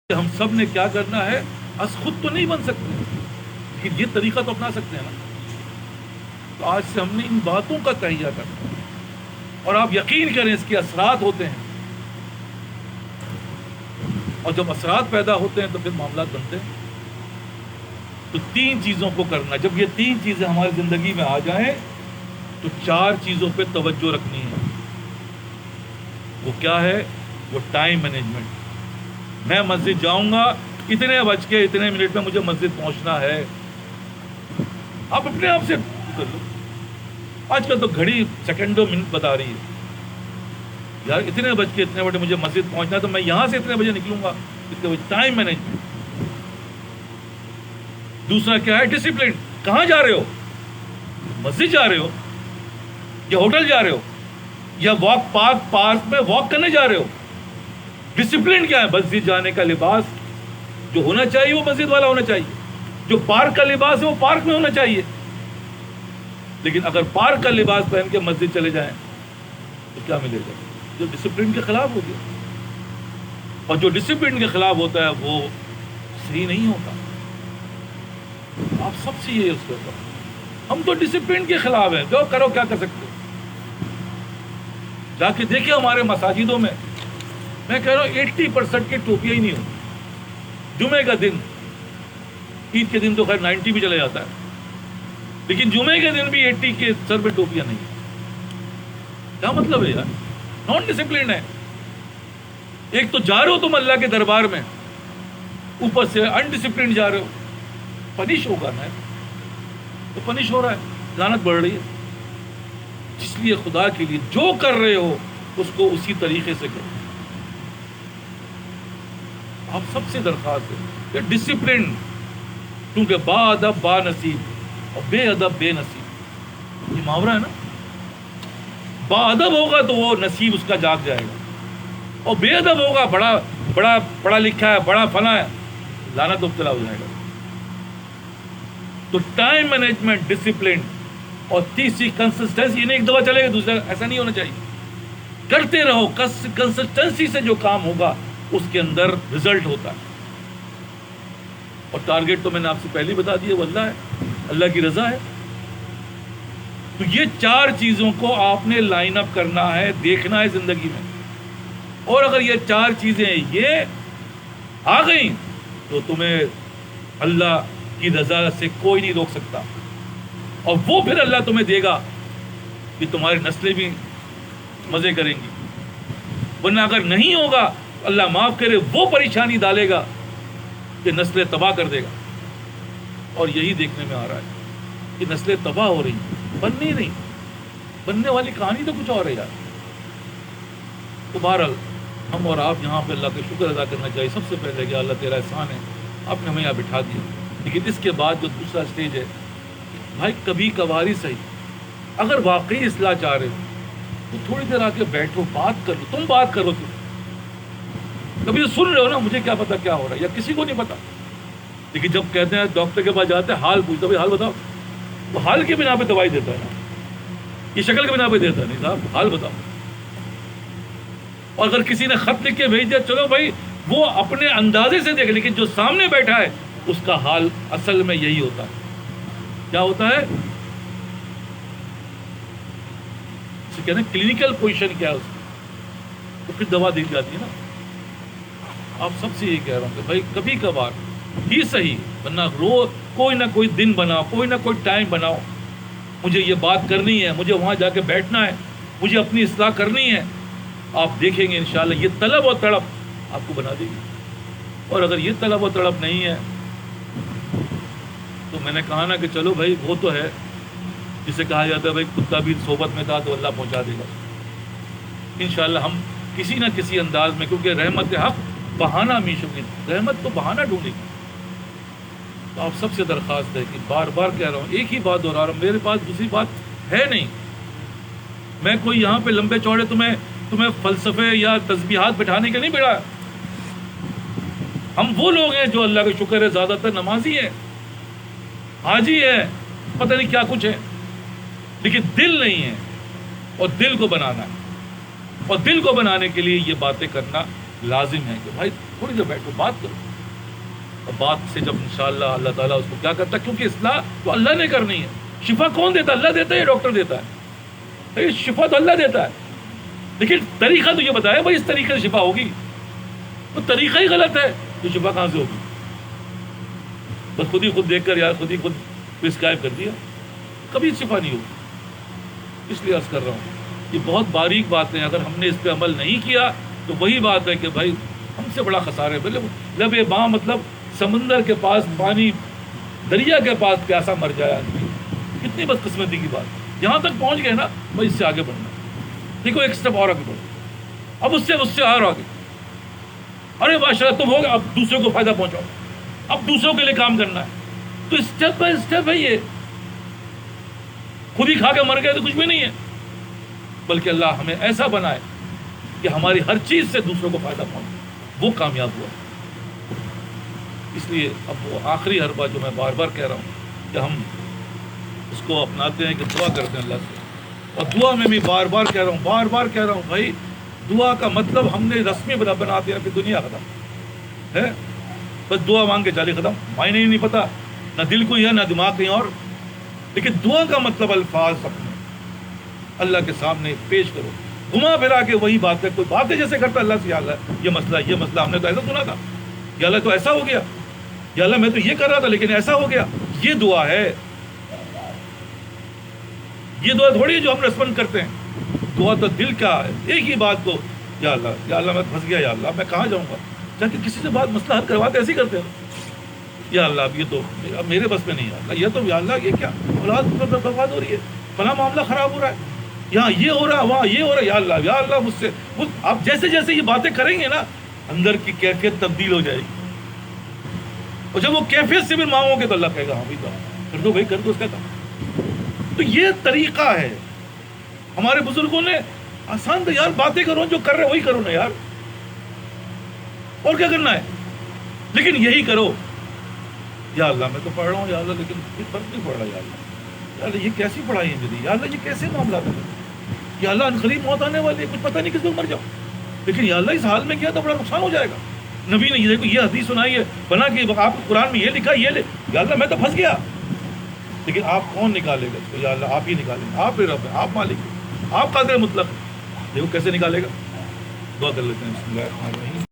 ہم سب نے کیا کرنا ہے، از خود تو نہیں بن سکتے، لیکن یہ طریقہ تو اپنا سکتے ہیں نا۔ تو آج سے ہم نے ان باتوں کا تہیہ کرنا ہے، اور آپ یقین کریں اس کے اثرات ہوتے ہیں، اور جب اثرات پیدا ہوتے ہیں تو پھر معاملات بنتے ہیں۔ تو تین چیزوں کو کرنا، جب یہ تین چیزیں ہماری زندگی میں آ جائیں تو چار چیزوں پہ توجہ رکھنی ہے۔ وہ کیا ہے؟ وہ ٹائم مینجمنٹ۔ میں مسجد جاؤں گا، اتنے بج کے اتنے منٹ میں مجھے مسجد پہنچنا ہے، آپ اپنے آپ سے کر لو۔ آج کل تو گھڑی سیکنڈوں منٹ بتا رہی ہے، یار اتنے بج کے اتنے بجے مجھے مسجد پہنچنا ہے تو میں یہاں سے اتنے بجے نکلوں گا۔ اتنے بجے ٹائم مینجمنٹ۔ دوسرا کیا ہے؟ ڈسپلن۔ کہاں جا رہے ہو؟ مسجد جا رہے ہو یا ہوٹل جا رہے ہو یا پارک میں واک کرنے جا رہے ہو؟ ڈسپلن کیا ہے؟ مسجد جانے کا لباس جو ہونا چاہیے وہ مسجد والا ہونا چاہیے، جو پارک کا لباس ہے وہ پارک میں ہونا چاہیے۔ لیکن اگر پارک کا لباس پہن کے مسجد چلے جائیں تو کیا ملے گا؟ جو ڈسپلن کے خلاف ہو گیا، اور جو ڈسپلن کے خلاف ہوتا ہے وہ صحیح نہیں ہوتا۔ آپ سب سے یہ اس کو ہم تو ڈسپلن کے خلاف ہیں، جو کرو کیا کر سکتے ہو؟ جا کے دیکھیں ہمارے مساجدوں میں، میں کہہ رہا ہوں 80% کی ٹوپیاں ہی نہیں ہوتی۔ جمعے کا دن، عید کے دن تو خیر 90 بھی چلے جاتا ہے، لیکن جمعے کے دن بھی 80 کے سر پہ ٹوپیاں نہیں ہیں۔ کیا مطلب ہے یار؟ نان ڈسپلن ہے۔ ایک تو جا رہے ہو تم اللہ کے دربار میں، اوپر سے انڈسپلن جا رہے ہو، پنش ہوگا نا، تو پنش ہو رہا ہے، لعنت بڑھ رہی ہے۔ جس لیے خدا کے لیے جو کر رہے ہو اس کو اسی طریقے سے کرو۔ آپ سب سے درخواست ہے کہ ڈسپلن، کیونکہ با ادب با نصیب اور بے ادب بے نصیب، یہ محاورہ ہے نا۔ با ادب ہوگا تو وہ نصیب اس کا جاگ جائے گا، اور بے ادب ہوگا، بڑا پڑھا لکھا ہے، بڑا فلاں ہے، لعنت مبتلا ہو جائے گا۔ تو ٹائم مینجمنٹ، ڈسپلن، اور تیسری کنسسٹنسی۔ انہیں ایک دفعہ چلے گا، دوسرا ایسا نہیں ہونا چاہیے، کرتے رہو۔ کنسسٹنسی سے جو کام ہوگا اس کے اندر رزلٹ ہوتا ہے، اور ٹارگیٹ تو میں نے آپ سے پہلے ہی بتا دیا، وہ اللہ ہے، اللہ کی رضا ہے۔ تو یہ چار چیزوں کو آپ نے لائن اپ کرنا ہے، دیکھنا ہے زندگی میں، اور اگر یہ چار چیزیں یہ آ گئیں تو تمہیں اللہ کی رضا سے کوئی نہیں روک سکتا، اور وہ پھر اللہ تمہیں دے گا کہ تمہاری نسلیں بھی مزے کریں گی۔ ورنہ اگر نہیں ہوگا، اللہ معاف کرے، وہ پریشانی ڈالے گا کہ نسلیں تباہ کر دے گا۔ اور یہی دیکھنے میں آ رہا ہے کہ نسلیں تباہ ہو رہی ہیں، بننی نہیں، بننے والی کہانی تو کچھ اور ہے یار۔ تو بہرحال ہم اور آپ یہاں پہ اللہ کا شکر ادا کرنا چاہیے سب سے پہلے کہ اللہ تیرا احسان ہے، آپ نے ہمیں یہاں بٹھا دیا۔ لیکن اس کے بعد جو دوسرا سٹیج ہے، بھائی کبھی کبھاری صحیح، اگر واقعی اصلاح چاہ رہے ہو تو تھوڑی دیر آ کے بیٹھو، بات کر لو، تم بات کرو۔ کبھی تو سن رہے ہو نا، مجھے کیا پتا کیا ہو رہا ہے، یا کسی کو نہیں پتا، لیکن جب کہتے ہیں ڈاکٹر کے پاس جاتے ہیں، حال پوچھتا، بھائی حال بتاؤ، وہ حال کے بنا پہ دوائی دیتا ہے نا، یہ شکل کے بنا پہ دیتا ہے نہیں صاحب، حال بتاؤ۔ اور اگر کسی نے خط لکھ کے بھیج دیا، چلو بھائی وہ اپنے اندازے سے دیکھ، لیکن جو سامنے بیٹھا ہے اس کا حال اصل میں یہی ہوتا ہے۔ کیا ہوتا ہے؟ اسے کہتے ہیں کلینکل پوزیشن کیا ہے اس کی، تو پھر دوا دی جاتی ہے نا۔ آپ سب سے یہ کہہ رہا ہوں کہ بھائی کبھی کبھار ہی صحیح، ورنہ روز کوئی نہ کوئی دن بناؤ، کوئی نہ کوئی ٹائم بناؤ، مجھے یہ بات کرنی ہے، مجھے وہاں جا کے بیٹھنا ہے، مجھے اپنی اصلاح کرنی ہے۔ آپ دیکھیں گے انشاءاللہ یہ طلب اور تڑپ آپ کو بنا دے گی۔ اور اگر یہ طلب و تڑپ نہیں ہے تو میں نے کہا نا کہ چلو بھائی وہ تو ہے، جسے کہا جاتا ہے بھائی کتا بھی صحبت میں تھا تو اللہ پہنچا دے گا۔ انشاءاللہ ہم کسی نہ کسی انداز میں، کیونکہ رحمت حق بہانہ میشوگن، رحمت تو بہانہ ڈھونڈے گی۔ تو آپ سب سے درخواست ہے کہ بار بار کہہ رہا ہوں، ایک ہی بات دوہرا رہا ہوں، میرے پاس دوسری بات ہے نہیں۔ میں کوئی یہاں پہ لمبے چوڑے تمہیں فلسفے یا تسبیحات بٹھانے کے نہیں بیٹھا۔ ہم وہ لوگ ہیں جو اللہ کا شکر ہے زیادہ تر نمازی ہیں، حاجی ہے، پتہ نہیں کیا کچھ ہے، لیکن دل نہیں ہے، اور دل کو بنانا ہے، اور دل کو بنانے کے لیے یہ باتیں کرنا لازم ہے کہ بھائی تھوڑی دیر بیٹھو بات کرو، اور بات سے جب انشاءاللہ اللہ تعالیٰ اس کو کیا کرتا ہے، کیونکہ اصلاح تو اللہ نے کرنی ہے. شفا کون دیتا ہے؟ اللہ دیتا ہے یا ڈاکٹر دیتا ہے؟ شفا تو اللہ دیتا ہے، لیکن طریقہ تو یہ بتایا بھائی اس طریقے سے شفا ہوگی. تو طریقہ ہی غلط ہے تو شفا کہاں سے ہوگی؟ بس خود ہی خود دیکھ کر یار خود ہی خود پرسکرائب کر دیا، کبھی شفا نہیں ہوگی. اس لیے عرض کر رہا ہوں یہ بہت باریک باتیں، اگر ہم نے اس پہ عمل نہیں کیا تو وہی بات ہے کہ بھائی ہم سے بڑا خسارہ ہے. لب باں مطلب سمندر کے پاس پانی، دریا کے پاس پیاسا مر جائے آدمی، کتنی بدقسمتی کی بات. یہاں تک پہنچ گئے نا، بھائی اس سے آگے بڑھنا. دیکھو ایک اسٹیپ اور آگے بڑھو، اب اس سے اور آگے. ارے ماشاءاللہ تم ہو گیا، اب دوسروں کو فائدہ پہنچاؤ، اب دوسروں کے لیے کام کرنا ہے. تو اسٹیپ بائی اسٹیپ ہے یہ. خود ہی کھا کے مر گئے تو کچھ بھی نہیں ہے، بلکہ اللہ ہمیں ایسا بنائے کہ ہماری ہر چیز سے دوسروں کو فائدہ پہنچے، وہ کامیاب ہوا. اس لیے اب وہ آخری حربہ جو میں بار بار کہہ رہا ہوں کہ ہم اس کو اپناتے ہیں کہ دعا کرتے ہیں اللہ سے. اور دعا میں بھی بار بار کہہ رہا ہوں بھائی دعا کا مطلب ہم نے رسمی بنا دیا کہ دنیا ختم ہے، بس دعا مانگ کے چالی ختم. معنی ہی نہیں پتہ، نہ دل کو ہی ہے نہ دماغ کہیں اور. لیکن دعا کا مطلب الفاظ اپنے اللہ کے سامنے پیش کرو، گھما پھرا کے وہی بات ہے. کوئی بات ہے جیسے کرتا اللہ سے، یا اللہ یہ مسئلہ ہم نے تو ایسا سنا تھا، یا اللہ تو ایسا ہو گیا، یا اللہ میں تو یہ کر رہا تھا لیکن ایسا ہو گیا. یہ دعا ہے، یہ دعا تھوڑی ہے جو ہم رسمن کرتے ہیں. دعا تو دل کا ہے. ایک ہی بات کو، یا اللہ میں پھنس گیا، یا اللہ میں کہاں جاؤں گا. جا کے کسی سے بات مسئلہ حل کرواتے ایسے ہی کرتے ہیں. یا اللہ اب یہ تو میرے بس میں نہیں ہے، اللہ یہ تو، یا اللہ یہ کیا اولاد برباد ہو رہی ہے، فلاں معاملہ خراب ہو رہا ہے، یہاں یہ ہو رہا ہے وہاں یہ ہو رہا ہے، یا اللہ مجھ سے. آپ جیسے جیسے یہ باتیں کریں گے نا، اندر کی کیفیت تبدیل ہو جائے گی. اور جب وہ کیفیت سے بھی مانگو گے تو اللہ کہے گا ہاں بھائی کر دو اس کا کام. تو یہ طریقہ ہے ہمارے بزرگوں نے آسان. تو یار باتیں کرو، جو کر رہے وہی کرو نا یار، اور کیا کرنا ہے. لیکن یہی کرو، یا اللہ میں تو پڑھ رہا ہوں، یا اللہ لیکن یہ فرق نہیں پڑ رہا. یا اللہ یہ کیسی پڑھائی ہے میری، یا اللہ یہ کیسے معاملات ہیں، یا اللہ انقریب موت آنے والی ہے، کچھ پتہ نہیں کس وقت مر جاؤ. لیکن یا اللہ اس حال میں کیا تو بڑا نقصان ہو جائے گا. نبی نے یہ دیکھو یہ حدیث سنائی ہے بنا کے، آپ قرآن میں یہ لکھا یہ لے، یا اللہ میں تو پھنس گیا. لیکن آپ کون نکالے گا اس کو؟ یا اللہ آپ ہی نکالیں گے، آپ رب ہیں، آپ مالک ہیں، آپ قادر مطلق ہیں. دیکھو کیسے نکالے گا. دعا کر لیتے ہیں. بسم اللہ الرحمن الرحیم.